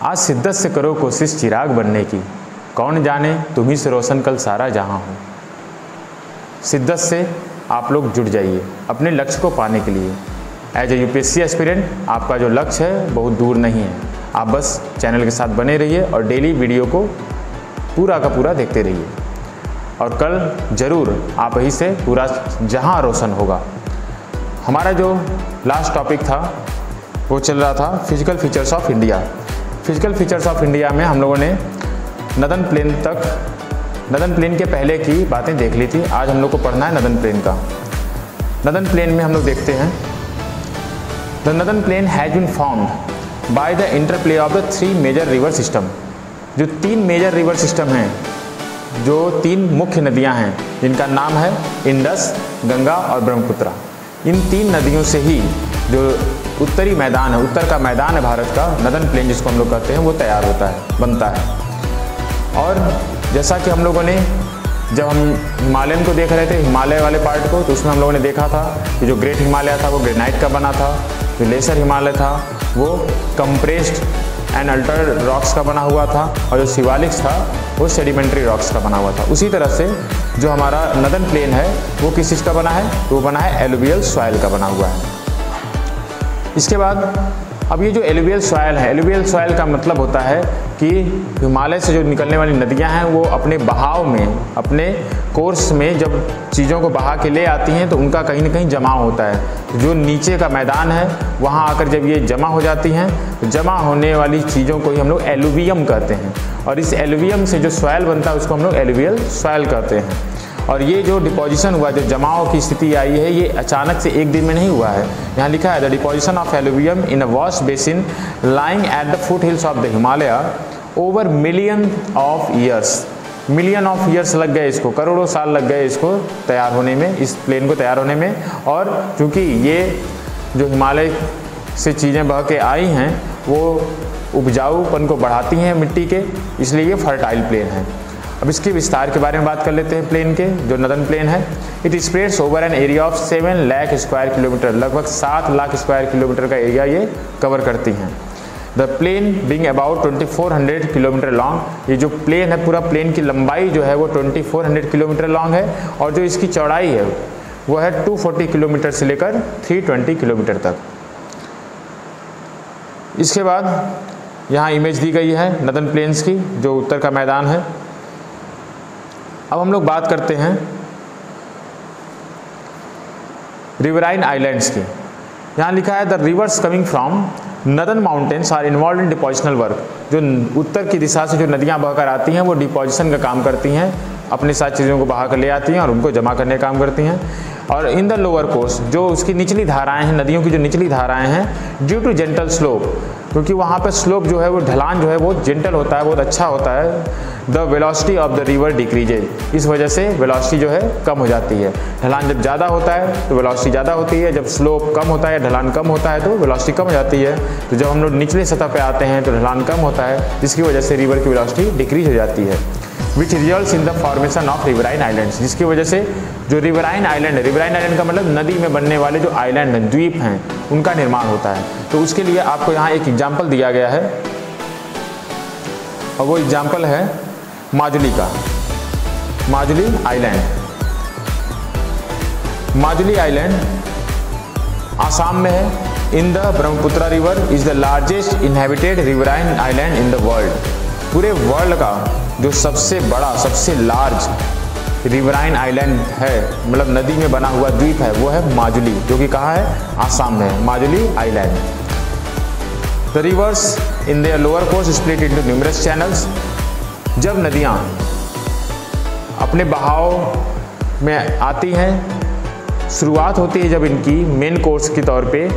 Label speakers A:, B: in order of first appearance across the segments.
A: आज शिद्दत से करो कोशिश चिराग बनने की, कौन जाने तुम्ही से रोशन कल सारा जहां हो। शिद्दत से आप लोग जुट जाइए अपने लक्ष्य को पाने के लिए। एज ए यूपीएससी एस्पिरेंट आपका जो लक्ष्य है बहुत दूर नहीं है। आप बस चैनल के साथ बने रहिए और डेली वीडियो को पूरा का पूरा देखते रहिए और कल ज़रूर आप ही से पूरा जहां रोशन होगा। हमारा जो लास्ट टॉपिक था वो चल रहा था physical features of India. Physical features of India में हम लोगों ने नदन प्लेन के पहले की बातें देख ली थी। आज हम लोग को पढ़ना है नदन प्लेन का। नदन प्लेन में हम लोग देखते हैं the northern plain has been formed by the interplay of the 3 major river system. जो 3 मेजर रिवर सिस्टम हैं, जो 3 मुख्य नदियां हैं जिनका नाम है इंडस, गंगा और ब्रह्मपुत्रा। इन 3 नदियों से ही जो उत्तरी मैदान है, उत्तर का मैदान है भारत का, नदन प्लेन जिसको हम लोग कहते हैं, वो तैयार होता है, बनता है। और जैसा कि हम लोगों ने जब हम हिमालयन को देख रहे थे, हिमालय वाले पार्ट को, तो उसमें हम लोगों ने देखा था कि जो ग्रेट हिमालय था वो ग्रेनाइट का बना था, जो लेसर हिमालय था वो कंप्रेस्ड एंड अल्टर्ड रॉक्स का बना हुआ था, और जो शिवालिक्स था वो सेडिमेंट्री रॉक्स का बना हुआ था। उसी तरह से जो हमारा नदन प्लेन है वो किस चीज़ का बना है? वो बना है एलुवियल सॉइल का बना हुआ है। इसके बाद अब ये जो एलुवियल सॉइल है, एलुवियल सॉइल का मतलब होता है कि हिमालय से जो निकलने वाली नदियां हैं वो अपने बहाव में, अपने कोर्स में जब चीज़ों को बहा के ले आती हैं तो उनका कहीं ना कहीं जमाव होता है। जो नीचे का मैदान है वहाँ आकर जब ये जमा हो जाती हैं तो जमा होने वाली चीज़ों को ही हम लोग एलुवियम कहते हैं, और इस एलुवियम से जो सॉइल बनता है उसको हम लोग एलुवियल सॉइल कहते हैं। और ये जो डिपोजिशन हुआ, जो जमाव की स्थिति आई है, ये अचानक से एक दिन में नहीं हुआ है। यहाँ लिखा है the deposition of alluvium in a vast basin lying at the foot hills of the Himalaya over million of years. Million of years लग गए इसको, करोड़ों साल लग गए इसको तैयार होने में, इस प्लेन को तैयार होने में। और चूँकि ये जो हिमालय से चीज़ें बह के आई हैं वो उपजाऊपन को बढ़ाती हैं मिट्टी के, इसलिए ये फर्टाइल प्लेन है। अब इसके विस्तार के बारे में बात कर लेते हैं प्लेन के। जो नदन प्लेन है it spreads over an area of 7 lakh square kilometre. लगभग 7 लाख स्क्वायर किलोमीटर का एरिया ये कवर करती हैं। The plain being about 2400 kilometre long. ये जो प्लेन है, पूरा प्लेन की लंबाई जो है वो 2400 किलोमीटर लॉन्ग है, और जो इसकी चौड़ाई है वो है 240 किलोमीटर से लेकर 320 किलोमीटर तक। इसके बाद यहाँ इमेज दी गई है नदन प्लेन्स की, जो उत्तर का मैदान है। अब हम लोग बात करते हैं रिवराइन आइलैंड्स की। यहाँ लिखा है the rivers coming from northern mountains are involve in depositional work. जो उत्तर की दिशा से जो नदियाँ बहकर आती हैं वो डिपोजिशन का काम करती हैं, अपने साथ चीज़ों को बहा कर ले आती हैं और उनको जमा करने का काम करती हैं। और इन द लोअर कोर्स, जो उसकी निचली धाराएं हैं, नदियों की जो निचली धाराएं हैं, ड्यू टू जेंटल स्लोप, क्योंकि वहाँ पर स्लोप जो है वो ढलान जो है वो जेंटल होता है, बहुत अच्छा होता है, the velocity of the river decreases. इस वजह से वेलोसिटी जो है कम हो जाती है। ढलान जब ज़्यादा होता है तो वेलोसिटी ज़्यादा होती है, जब स्लोप कम होता है, ढलान कम होता है तो वेलोसिटी कम हो जाती है। तो जब हम लोग निचले सतह पर आते हैं तो ढलान कम होता है, जिसकी वजह से रिवर की वेलोसिटी डिक्रीज हो जाती है, which results in the formation of riverine islands. जिसकी वजह से जो रिवराइन आइलैंड है, रिवराइन आइलैंड का मतलब नदी में बनने वाले जो आइलैंड हैं, द्वीप हैं, उनका निर्माण होता है। तो उसके लिए आपको यहाँ एक एग्जाम्पल दिया गया है, और वो एग्जाम्पल है माजुली का, माजुली आइलैंड। माजुली आइलैंड आसाम में है। In the Brahmaputra river is the largest inhabited riverine island in the world. पूरे वर्ल्ड का जो सबसे बड़ा, सबसे लार्ज रिवराइन आइलैंड है, मतलब नदी में बना हुआ द्वीप है, वो है माजुली, जो कि कहाँ है? आसाम में है, Majuli island. The reverse in their lower course split into numerous channels. जब नदियाँ अपने बहाव में आती हैं, शुरुआत होती है जब इनकी मेन कोर्स के तौर पे,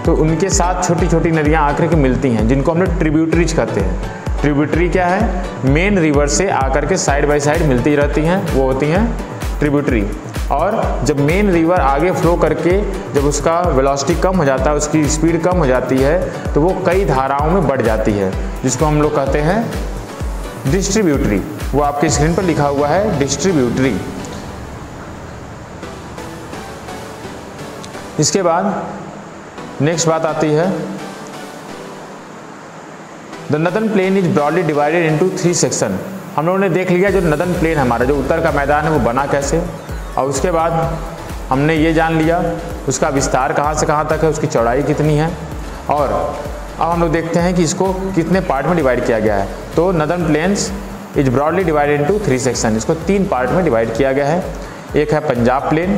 A: तो उनके साथ छोटी छोटी नदियाँ आकर के मिलती हैं, जिनको हम लोग ट्रिब्यूटरीज कहते हैं। ट्रिब्यूटरी क्या है? मेन रिवर से आकर के साइड बाय साइड मिलती रहती हैं, वो होती हैं ट्रिब्यूटरी। और जब मेन रिवर आगे फ्लो करके जब उसका वेलोसिटी कम हो जाता है, उसकी स्पीड कम हो जाती है, तो वो कई धाराओं में बढ़ जाती है, जिसको हम लोग कहते हैं डिस्ट्रीब्यूटरी। वो आपके स्क्रीन पर लिखा हुआ है डिस्ट्रीब्यूटरी। इसके बाद नेक्स्ट बात आती है the northern plane is broadly divided into 3 section. हम लोगों ने देख लिया जो नदर्न प्लेन हमारा जो उत्तर का मैदान है वो बना कैसे, और उसके बाद हमने ये जान लिया उसका विस्तार कहाँ से कहाँ तक है, उसकी चौड़ाई कितनी है, और अब हम लोग देखते हैं कि इसको कितने पार्ट में डिवाइड किया गया है। तो northern plains is broadly divided into 3 section, इसको 3 पार्ट में डिवाइड किया गया है। एक है पंजाब प्लेन,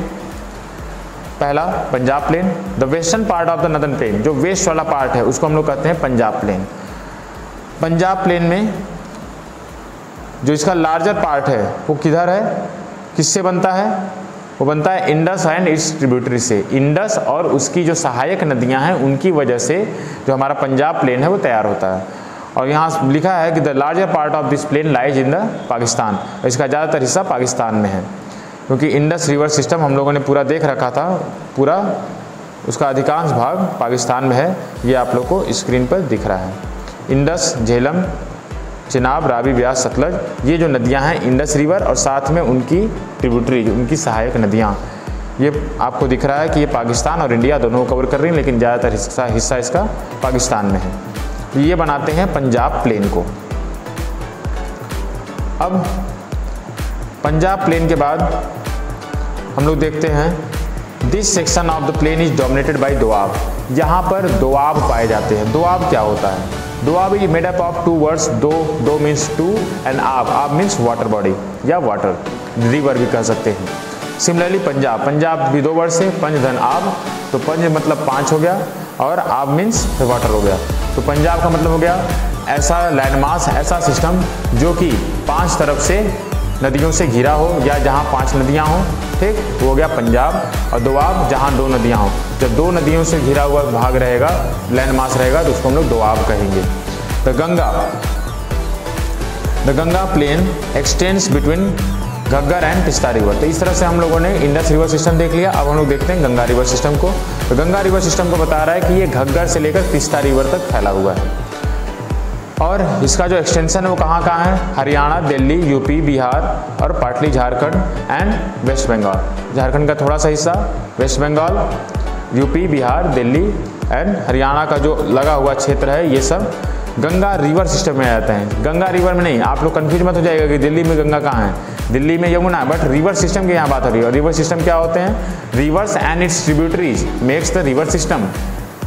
A: पहला Punjab plain, the western part of the northern plain, जो वेस्ट वाला पार्ट है उसको हम लोग कहते हैं पंजाब प्लेन। पंजाब प्लेन में जो इसका लार्जर पार्ट है वो किधर है, किससे बनता है, वो बनता है इंडस एंड इट्स ट्रिब्यूटरी से। इंडस और उसकी जो सहायक नदियां हैं उनकी वजह से जो हमारा पंजाब प्लेन है वो तैयार होता है। और यहाँ लिखा है कि the larger part of this plain lies in the Pakistan, इसका ज़्यादातर हिस्सा पाकिस्तान में है, क्योंकि इंडस रिवर सिस्टम हम लोगों ने पूरा देख रखा था, पूरा उसका अधिकांश भाग पाकिस्तान में है। ये आप लोग को स्क्रीन पर दिख रहा है। इंडस, झेलम, चिनाब, रावी, ब्यास, सतलज, ये जो नदियां हैं इंडस रिवर और साथ में उनकी ट्रिब्यूटरी, उनकी सहायक नदियां, ये आपको दिख रहा है कि ये पाकिस्तान और इंडिया दोनों को कवर कर रही हैं, लेकिन ज़्यादातर हिस्सा इसका पाकिस्तान में है। तो ये बनाते हैं पंजाब प्लेन को। अब पंजाब प्लेन के बाद हम लोग देखते हैं this section of the plain is dominated by doab. यहाँ पर दोआब पाए जाते हैं। दोआब क्या होता है? Doab is made up of 2 words, दो मीन्स 2 एंड आब मीन्स वाटर बॉडी या वाटर, रिवर भी कह सकते हैं। सिमिलरली पंजाब भी 2 वर्ड से, पंज धन आब, तो पंज मतलब 5 हो गया और आब मीन्स वाटर हो गया। तो पंजाब का मतलब हो गया ऐसा लैंडमास, ऐसा सिस्टम जो कि 5 तरफ से नदियों से घिरा हो या जहाँ 5 नदियाँ हों, ठीक, वो हो गया पंजाब। और दोआब जहाँ 2 नदियाँ हों, जब 2 नदियों से घिरा हुआ भाग रहेगा, लैंडमास रहेगा, तो उसको हम लोग दोआब कहेंगे। The Ganga plain extends between Ghaggar and Teesta river. तो इस तरह से हम लोगों ने इंडस रिवर सिस्टम देख लिया। अब हम लोग देखते हैं गंगा रिवर सिस्टम को। तो गंगा रिवर सिस्टम को बता रहा है कि ये घग्गर से लेकर तिस्ता रिवर तक फैला हुआ है, और इसका जो एक्सटेंशन है वो कहाँ कहाँ है? हरियाणा, दिल्ली, यूपी, बिहार और पार्टली झारखंड एंड वेस्ट बंगाल। झारखंड का थोड़ा सा हिस्सा, वेस्ट बंगाल, यूपी, बिहार, दिल्ली एंड हरियाणा का जो लगा हुआ क्षेत्र है, ये सब गंगा रिवर सिस्टम में आ जाते हैं। गंगा रिवर में नहीं, आप लोग कंफ्यूज मत हो जाएगा कि दिल्ली में गंगा कहाँ है, दिल्ली में यमुना, बट रिवर सिस्टम की यहाँ बात हो रही है। और रिवर सिस्टम क्या होते हैं? Reverse and it's tributaries makes the river system.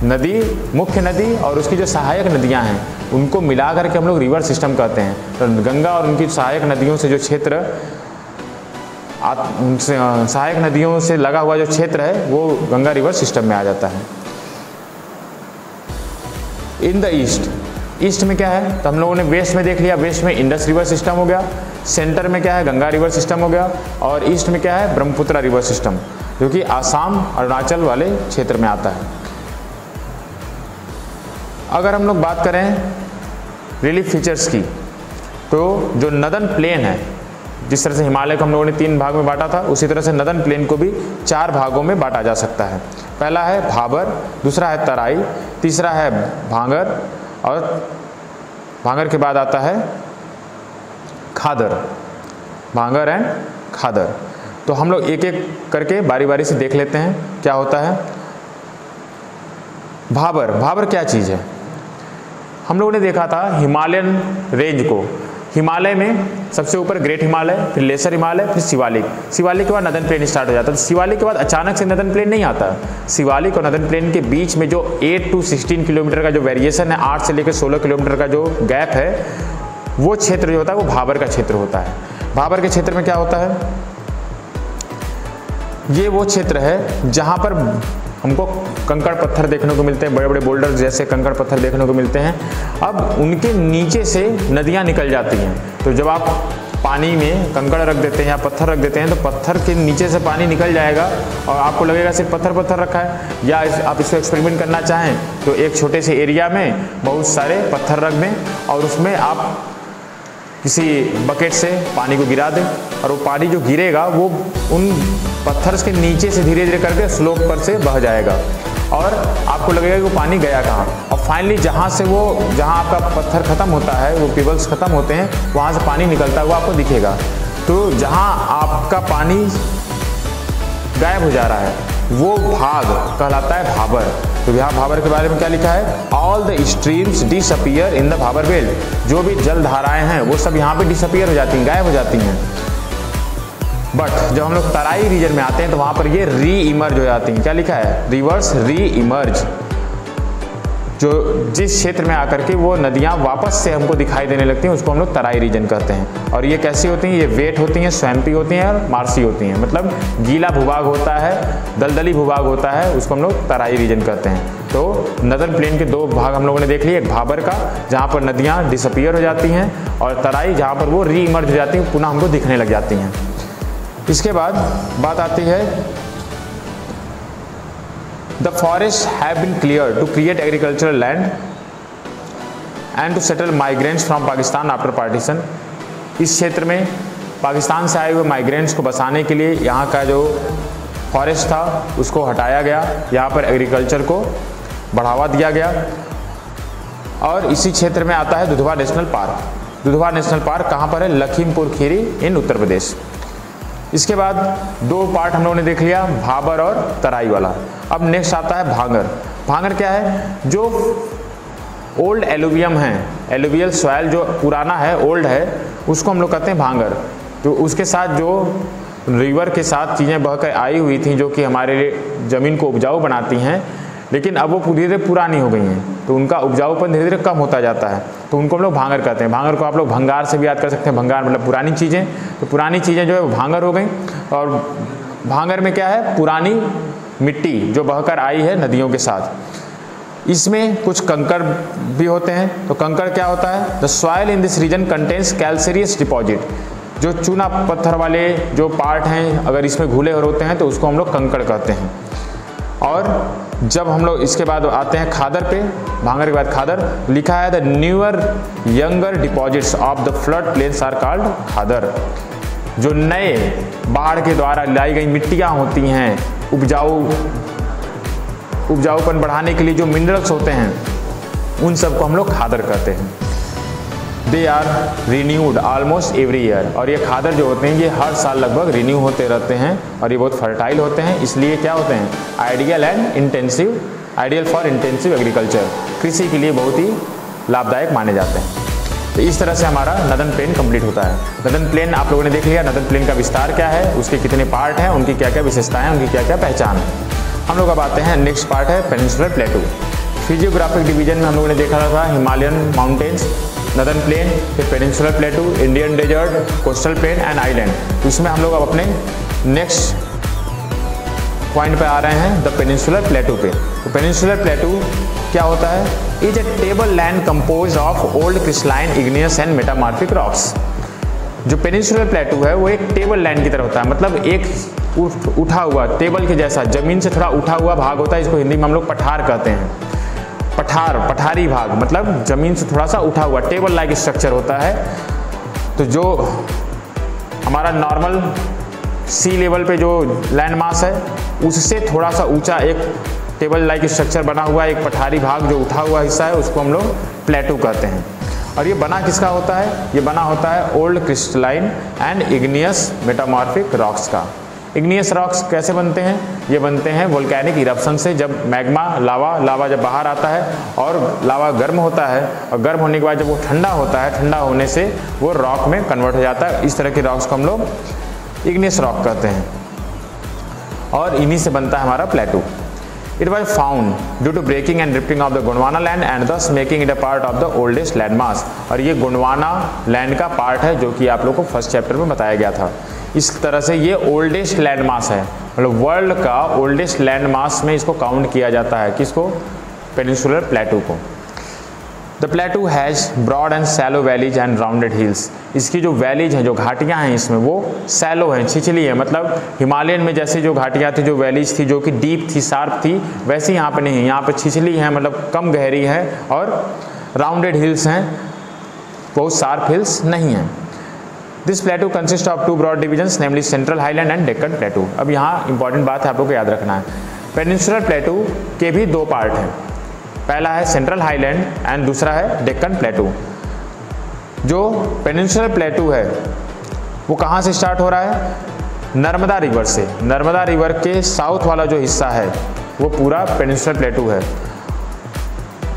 A: नदी, मुख्य नदी और उसकी जो सहायक नदियाँ हैं उनको मिला करके हम लोग रिवर सिस्टम कहते हैं। तो गंगा और उनकी सहायक नदियों से जो क्षेत्र, सहायक नदियों से लगा हुआ जो क्षेत्र है वो गंगा रिवर सिस्टम में आ जाता है। इन द ईस्ट में क्या है? तो हम लोगों ने वेस्ट में देख लिया, वेस्ट में इंडस रिवर सिस्टम हो गया, सेंटर में क्या है? गंगा रिवर सिस्टम हो गया, और ईस्ट में क्या है? ब्रह्मपुत्र रिवर सिस्टम, जो कि आसाम, अरुणाचल वाले क्षेत्र में आता है। अगर हम लोग बात करें रिलीफ फीचर्स की, तो जो नदर्न प्लेन है, जिस तरह से हिमालय को हम लोगों ने 3 भाग में बांटा था, उसी तरह से नदर्न प्लेन को भी 4 भागों में बांटा जा सकता है। पहला है भाबर, दूसरा है तराई, तीसरा है भांगर, और भांगर के बाद आता है खादर। भांगर एंड खादर। तो हम लोग एक एक करके बारी बारी से देख लेते हैं क्या होता है। भाबर क्या चीज़ है? हम लोगों ने देखा था हिमालयन रेंज को। हिमालय में सबसे ऊपर ग्रेट हिमालय, फिर लेसर हिमालय, फिर शिवालिक। शिवालिक के बाद नदर्न प्लेन स्टार्ट हो जाता है। तो शिवालिक के बाद अचानक से नदर्न प्लेन नहीं आता। शिवालिक और नदर्न प्लेन के बीच में जो 8 to 16 किलोमीटर का जो वेरिएशन है, 8 से लेकर 16 किलोमीटर का जो गैप है, वो क्षेत्र जो होता है वो भाबर का क्षेत्र होता है। भाबर के क्षेत्र में क्या होता है? ये वो क्षेत्र है जहाँ पर हमको कंकड़ पत्थर देखने को मिलते हैं, बड़े बड़े बोल्डर जैसे कंकड़ पत्थर देखने को मिलते हैं। अब उनके नीचे से नदियाँ निकल जाती हैं। तो जब आप पानी में कंकड़ रख देते हैं या पत्थर रख देते हैं, तो पत्थर के नीचे से पानी निकल जाएगा और आपको लगेगा सिर्फ पत्थर रखा है। या आप इसको एक्सपेरिमेंट करना चाहें तो एक छोटे से एरिया में बहुत सारे पत्थर रख दें और उसमें आप किसी बकेट से पानी को गिरा दें, और वो पानी जो गिरेगा वो उन पत्थर के नीचे से धीरे धीरे करके स्लोप पर से बह जाएगा और आपको लगेगा कि वो पानी गया कहाँ। और फाइनली जहाँ आपका पत्थर खत्म होता है, वो पिबल्स खत्म होते हैं, वहाँ से पानी निकलता हुआ आपको दिखेगा। तो जहाँ आपका पानी गायब हो जा रहा है वो भाग कहलाता है भाबर। तो यहाँ भाबर के बारे में क्या लिखा है, all the streams disappear in the Bhabar belt, जो भी जल धाराएं हैं वो सब यहाँ पे डिसअपियर हो जाती हैं, गायब हो जाती हैं। बट जब हम लोग तराई रीजन में आते हैं तो वहाँ पर ये री इमर्ज हो जाती हैं। क्या लिखा है, रिवर्स री इमर्ज, जो जिस क्षेत्र में आकर के वो नदियाँ वापस से हमको दिखाई देने लगती हैं उसको हम लोग तराई रीजन कहते हैं। और ये कैसी होती हैं, ये वेट होती हैं, स्वैम्पी होती हैं और मार्सी होती हैं। मतलब गीला भूभाग होता है, दलदली भूभाग होता है, उसको हम लोग तराई रीजन कहते हैं। तो नदर्न प्लेन के दो भाग हम लोगों ने देख लिए, एक भाबर का जहाँ पर नदियाँ डिसअपियर हो जाती हैं, और तराई जहाँ पर वो री इमर्ज हो जाती हैं, पुनः हमको दिखने लग जाती हैं। इसके बाद बात आती है, The forests have been cleared to create agricultural land and to settle migrants from Pakistan after partition। इस क्षेत्र में पाकिस्तान से आए हुए माइग्रेंट्स को बसाने के लिए यहाँ का जो फॉरेस्ट था उसको हटाया गया, यहाँ पर एग्रीकल्चर को बढ़ावा दिया गया। और इसी क्षेत्र में आता है Dudhwa national park. Dudhwa national park कहाँ पर है, लखीमपुर खीरी इन उत्तर प्रदेश। इसके बाद दो पार्ट हम लोगों ने देख लिया, भाबर और तराई वाला। अब नेक्स्ट आता है भांगर। भांगर क्या है, जो ओल्ड एलुवियम है, एलुवियल सॉइल जो पुराना है, ओल्ड है, उसको हम लोग कहते हैं भांगर। तो उसके साथ जो रिवर के साथ चीज़ें बहकर आई हुई थी जो कि हमारे ज़मीन को उपजाऊ बनाती हैं, लेकिन अब वो धीरे धीरे पुरानी हो गई हैं, तो उनका उपजाऊपन धीरे धीरे कम होता जाता है, तो उनको हम लोग भांगर कहते हैं। भांगर को आप लोग भंगार से भी याद कर सकते हैं, भंगार मतलब पुरानी चीज़ें। तो पुरानी चीज़ें जो है वो भांगर हो गई। और भांगर में क्या है, पुरानी मिट्टी जो बहकर आई है नदियों के साथ। इसमें कुछ कंकड़ भी होते हैं। तो कंकड़ क्या होता है, the soil in this region contains calcareous deposit, जो चूना पत्थर वाले जो पार्ट हैं अगर इसमें घुले होते हैं तो उसको हम लोग कंकड़ कहते हैं। और जब हम लोग इसके बाद आते हैं खादर पे, भांगर के बाद खादर, लिखा है the newer younger deposits of the flood plains are called khadar. जो नए बाढ़ के द्वारा लाई गई मिट्टियाँ होती हैं, उपजाऊपन बढ़ाने के लिए जो मिनरल्स होते हैं, उन सबको हम लोग खादर कहते हैं। They are renewed almost every year. और ये खादर जो होते हैं ये हर साल लगभग रिन्यू होते रहते हैं, और ये बहुत फर्टाइल होते हैं, इसलिए क्या होते हैं, आइडियल फॉर इंटेंसिव एग्रीकल्चर, कृषि के लिए बहुत ही लाभदायक माने जाते हैं। तो इस तरह से हमारा नदर्न प्लेन कंप्लीट होता है। नदर्न प्लेन आप लोगों ने देख लिया, नदर्न प्लेन का विस्तार क्या है, उसके कितने पार्ट हैं, उनकी क्या क्या विशेषताएं हैं, उनकी क्या क्या पहचान है। हम लोग अब आते हैं नेक्स्ट पार्ट है पेनिनसुलर प्लेटू। फिजियोग्राफिक डिवीजन में हम लोगों ने देखा था हिमालयन माउंटेन्स, नदर्न प्लेन, फिर peninsular plateau, Indian desert, coastal plain and island. तो इसमें हम लोग अब अपने नेक्स्ट पॉइंट पे आ रहे हैं, द पेनिनसुलर प्लेटू पे। तो पेनिनसुलर प्लेटू क्या होता है, is a table land compose of old crystalline igneous and metamorphic rocks. जो पेनिनसुलर प्लेटू है वो एक टेबल लैंड की तरह होता है, मतलब एक उठा हुआ टेबल के जैसा, जमीन से थोड़ा उठा हुआ भाग होता है। इसको हिंदी में हम लोग पठार कहते हैं। पठारी भाग मतलब जमीन से थोड़ा सा उठा हुआ टेबल लाइक स्ट्रक्चर होता है। तो जो हमारा नॉर्मल सी लेवल पे जो लैंड मास है उससे थोड़ा सा ऊंचा एक टेबल लाइक स्ट्रक्चर बना हुआ एक पठारी भाग जो उठा हुआ हिस्सा है, उसको हम लोग प्लेटू कहते हैं। और ये बना किसका होता है, ये बना होता है old crystalline and igneous metamorphic rocks का। इग्नियस रॉक्स कैसे बनते हैं, ये बनते हैं वोल्केनिक इरप्शन से। जब मैग्मा लावा जब बाहर आता है और लावा गर्म होता है, और गर्म होने के बाद जब वो ठंडा होता है, ठंडा होने से वो रॉक में कन्वर्ट हो जाता है। इस तरह के रॉक्स को हम लोग इग्नियस रॉक कहते हैं, और इन्हीं से बनता है हमारा प्लेटू। It was found due to breaking and drifting of the Gondwana land and thus making it a part of the oldest landmass। और ये गोंडवाना लैंड का पार्ट है जो कि आप लोग को फर्स्ट चैप्टर में बताया गया था। इस तरह से ये ओल्डेस्ट लैंडमास है, मतलब वर्ल्ड का ओल्डेस्ट लैंडमास में इसको काउंट किया जाता है। किसको, पेनिनसुलर प्लेटू को। The plateau has broad and shallow valleys and rounded hills. इसकी जो वैलीज हैं, जो घाटियाँ हैं इसमें, वो सैलो हैं, छिछली है। मतलब हिमालयन में जैसे जो घाटियाँ थी, जो वैलीज थी, जो कि डीप थी, शार्प थी, वैसे यहाँ पे नहीं है। यहाँ पे छिछली है, मतलब कम गहरी है, और राउंडेड हिल्स हैं, बहुत शार्प हिल्स नहीं हैं। This plateau consist of two broad divisions, namely central highland and Deccan plateau. अब यहाँ इंपॉर्टेंट बात है, आप लोग को याद रखना है, पेनिनसुलर प्लेटू के भी दो पार्ट हैं। पहला है सेंट्रल हाईलैंड एंड दूसरा है डेक्कन प्लेटू। जो पेनिनसुलर प्लेटू है वो कहाँ से स्टार्ट हो रहा है, नर्मदा रिवर से, नर्मदा रिवर के साउथ वाला जो हिस्सा है वो पूरा पेनिनसुलर प्लेटू है।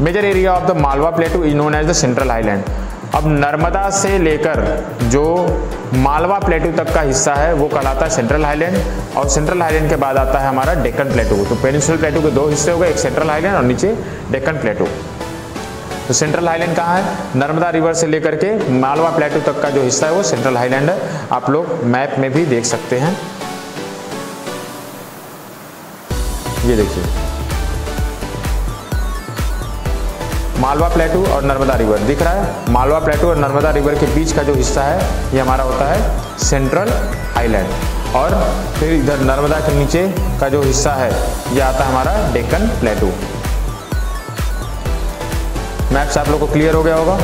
A: Major area of the Malwa plateau is known as the central highland. अब नर्मदा से लेकर जो मालवा प्लेटू तक का हिस्सा है वो कहलाता है सेंट्रल हाईलैंड, और सेंट्रल हाईलैंड के बाद आता है हमारा डेक्कन प्लेटू। तो पेनिनसुलर प्लेटू के दो हिस्से हो गए, एक सेंट्रल हाईलैंड और नीचे डेक्कन प्लेटू। तो सेंट्रल हाईलैंड कहाँ है? नर्मदा रिवर से लेकर के मालवा प्लेटू तक का जो हिस्सा है वो सेंट्रल हाईलैंड है। आप लोग मैप में भी देख सकते हैं, ये देखिए मालवा प्लेटू और नर्मदा रिवर दिख रहा है। मालवा प्लेटू और नर्मदा रिवर के बीच का जो हिस्सा है ये हमारा होता है सेंट्रल हाईलैंड, और फिर इधर नर्मदा के नीचे का जो हिस्सा है ये आता है हमारा डेक्कन प्लेटू। मैप से आप लोग को क्लियर हो गया होगा।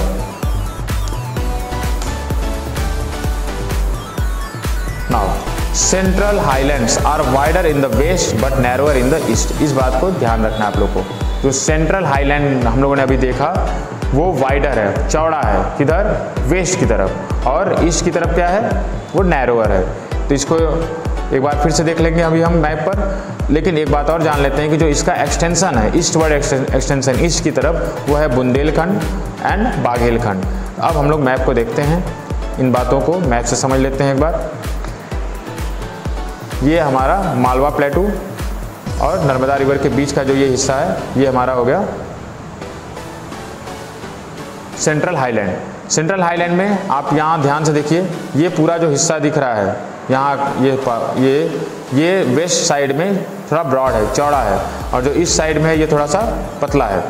A: Now central highlands are wider in the west but narrower in the east. इस बात को ध्यान रखना आप लोग को। जो सेंट्रल हाईलैंड हम लोगों ने अभी देखा वो वाइडर है, चौड़ा है, किधर? वेस्ट की तरफ, और ईस्ट की तरफ क्या है? वो नैरोअर है। तो इसको एक बार फिर से देख लेंगे अभी हम मैप पर। लेकिन एक बात और जान लेते हैं कि जो इसका एक्सटेंशन है, ईस्टवर्ड एक्सटेंशन ईस्ट की तरफ, वो है बुंदेलखंड एंड बाघेलखंड। अब हम लोग मैप को देखते हैं, इन बातों को मैप से समझ लेते हैं एक बार। ये हमारा मालवा प्लेटू और नर्मदा रिवर के बीच का जो ये हिस्सा है ये हमारा हो गया सेंट्रल हाईलैंड। सेंट्रल हाईलैंड में आप यहाँ ध्यान से देखिए, ये पूरा जो हिस्सा दिख रहा है यहाँ, ये वेस्ट साइड में थोड़ा ब्रॉड है, चौड़ा है, और जो ईस्ट साइड में है ये थोड़ा सा पतला है।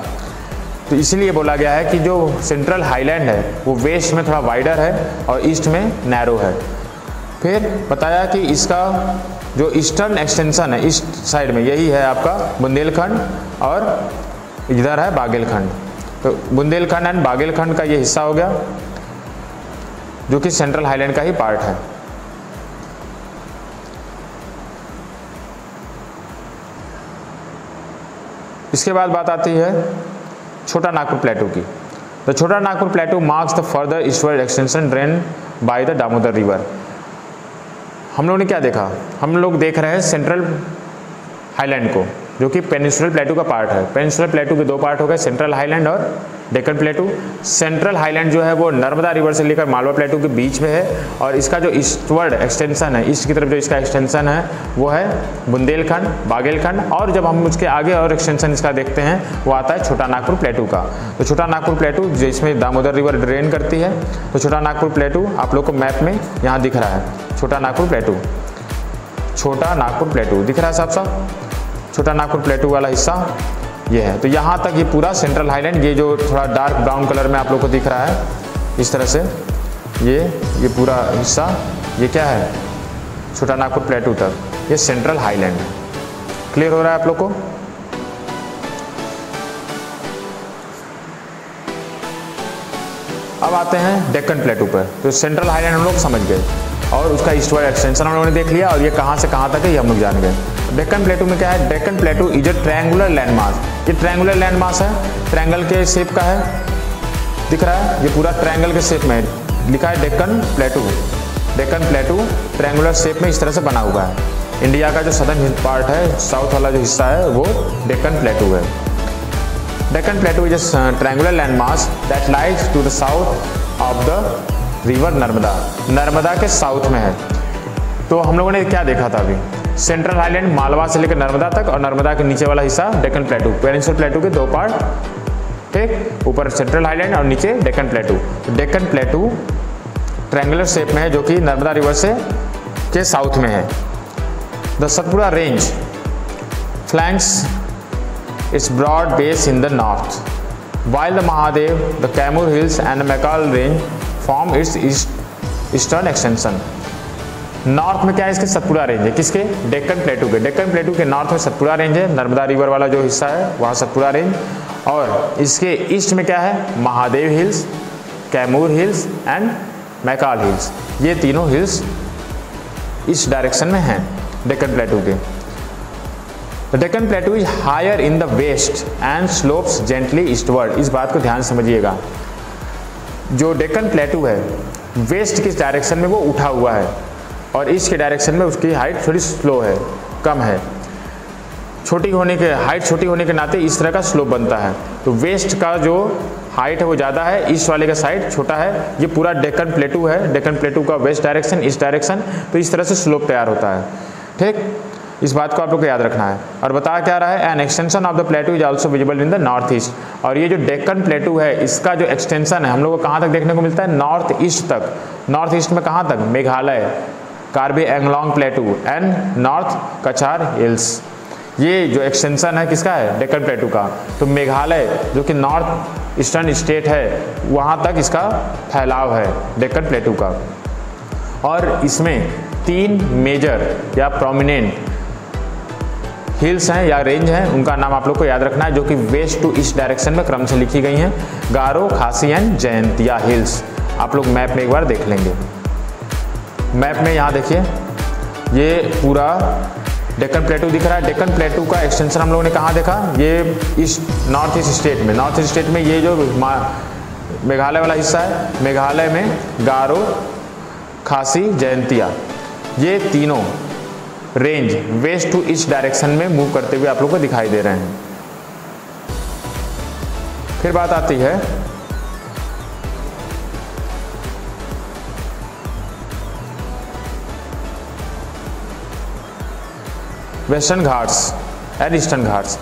A: तो इसलिए बोला गया है कि जो सेंट्रल हाईलैंड है वो वेस्ट में थोड़ा वाइडर है और ईस्ट में नैरो है। फिर बताया कि इसका जो ईस्टर्न एक्सटेंशन है ईस्ट साइड में, यही है आपका बुंदेलखंड और इधर है बाघेलखंड। तो बुंदेलखंड एंड बाघेलखंड का ये हिस्सा हो गया जो कि सेंट्रल हाईलैंड का ही पार्ट है। इसके बाद बात आती है छोटा नागपुर प्लेटू की। द छोटा Nagpur प्लेटू marks the further eastward extension drain by the Damodar river. हम लोगों ने क्या देखा? हम लोग देख रहे हैं सेंट्रल हाईलैंड को जो कि पेनिनसुलर प्लेटू का पार्ट है। पेनिनसुलर प्लेटू के दो पार्ट हो गए, सेंट्रल हाईलैंड और डेक्कन प्लेटू। सेंट्रल हाईलैंड जो है वो नर्मदा रिवर से लेकर मालवा प्लेटू के बीच में है, और इसका जो ईस्टवर्ड एक्सटेंशन है, ईस्ट की तरफ जो इसका एक्सटेंशन है वो है बुंदेलखंड, बाघेलखंड, और जब हम उसके आगे और एक्सटेंशन इसका देखते हैं वो आता है छोटा नागपुर प्लेटू का। तो छोटा नागपुर प्लेटू जिसमें दामोदर रिवर ड्रेन करती है, तो छोटा नागपुर प्लेटू आप लोग को मैप में यहाँ दिख रहा है। छोटा नागपुर प्लेटू, छोटा नागपुर प्लेटू दिख रहा है साफ साफ। छोटा नागपुर प्लेटू वाला हिस्सा ये है। तो यहाँ तक ये पूरा सेंट्रल हाईलैंड, ये जो थोड़ा डार्क ब्राउन कलर में आप लोग को दिख रहा है इस तरह से, ये पूरा हिस्सा ये क्या है? छोटा नागपुर प्लेटू तक ये सेंट्रल हाईलैंड है। क्लियर हो रहा है आप लोग को? अब आते हैं डेक्कन प्लेटू पर। तो सेंट्रल हाईलैंड हम लोग समझ गए और उसका ईस्टवर्ड एक्सटेंशन हम लोगों ने देख लिया, और ये कहाँ से कहाँ तक है ये हम लोग जान गए। डेक्कन प्लेटू में क्या है? Deccan plateau is a triangular land मास। ये ट्रायंगुलर लैंड मास है, ट्रायंगल के शेप का है, दिख रहा है, ये पूरा ट्रायंगल के शेप में लिखा है डेक्कन प्लेटू। डेक्कन प्लेटू ट्रायंगुलर शेप में इस तरह से बना हुआ है। इंडिया का जो सदर्न पार्ट है, साउथ वाला जो हिस्सा है वो डेक्कन प्लेटू है। Deccan plateau is a triangular land mass that lies to the south of the river Narmada. Narmada के साउथ में है। तो हम लोगों ने क्या देखा था अभी? सेंट्रल हाईलैंड मालवा से लेकर नर्मदा तक, और नर्मदा के नीचे वाला हिस्सा डेक्कन प्लेटू। पेनिनसुलर प्लेटू के दो पार्ट, ठीक, ऊपर सेंट्रल हाईलैंड और नीचे डेक्कन प्लेटू। डेक्कन प्लेटू ट्रायंगुलर शेप में है जो कि नर्मदा रिवर से के साउथ में है। The Satpura range flanks its broad base in the north, while the Mahadev, the Kaimur Hills and the Makkal Range form its eastern extension। North में क्या है? इसके सतपुड़ा रेंज है। किसके? डेक्कन प्लेटू के। डेक्कन प्लेटू के नॉर्थ में सतपुड़ा रेंज है, नर्मदा रिवर वाला जो हिस्सा है वहाँ सतपुड़ा रेंज, और इसके ईस्ट में क्या है? Mahadev hills, Kaimur hills and Maikal hills. ये तीनों हिल्स इस डायरेक्शन में हैं डेक्कन प्लेटू के। The Deccan Plateau is higher in the west and slopes gently eastward। इस बात को ध्यान समझिएगा। जो डेक्कन प्लेटू है वेस्ट किस डायरेक्शन में वो उठा हुआ है, और ईस्ट के डायरेक्शन में उसकी हाइट थोड़ी स्लो है, कम है। हाइट छोटी होने के नाते इस तरह का स्लोप बनता है। तो वेस्ट का जो हाइट है वो ज़्यादा है, ईस्ट वाले का साइड छोटा है। ये पूरा डेक्कन प्लेटू है, डेक्कन प्लेटू का वेस्ट डायरेक्शन, ईस्ट डायरेक्शन, तो इस तरह से स्लोप तैयार होता है। ठीक, इस बात को आप लोग को याद रखना है। और बता क्या रहा है, an extension of the प्लेटू is also visible in the north east. और ये जो डेक्कन प्लेटू है इसका जो एक्सटेंशन है हम लोग को कहाँ तक देखने को मिलता है, नॉर्थ ईस्ट तक। नॉर्थ ईस्ट में कहाँ तक, मेघालय, कार्बी एंगलोंग प्लेटू एंड नॉर्थ कछार हिल्स। ये जो एक्सटेंशन है किसका है, डेक्कन प्लेटू का। तो मेघालय जो कि नॉर्थ ईस्टर्न स्टेट है वहाँ तक इसका फैलाव है डेक्कन प्लेटू का। और इसमें 3 मेजर या प्रोमिनेंट हिल्स हैं या रेंज हैं, उनका नाम आप लोग को याद रखना है, जो कि वेस्ट टू ईस्ट डायरेक्शन में क्रम से लिखी गई हैं। गारो, खासी एंड जयंतिया हिल्स। आप लोग मैप में एक बार देख लेंगे। मैप में यहाँ देखिए ये पूरा डेक्कन प्लेटू दिख रहा है। डेक्कन प्लेटू का एक्सटेंशन हम लोगों ने कहाँ देखा, ये नॉर्थ ईस्ट स्टेट में। नॉर्थ ईस्ट स्टेट में ये जो मेघालय वाला हिस्सा है, मेघालय में गारो, खासी, जयंतिया, ये तीनों range west to east direction में मूव करते हुए आप लोग को दिखाई दे रहे हैं। फिर बात आती है western Ghats and eastern Ghats.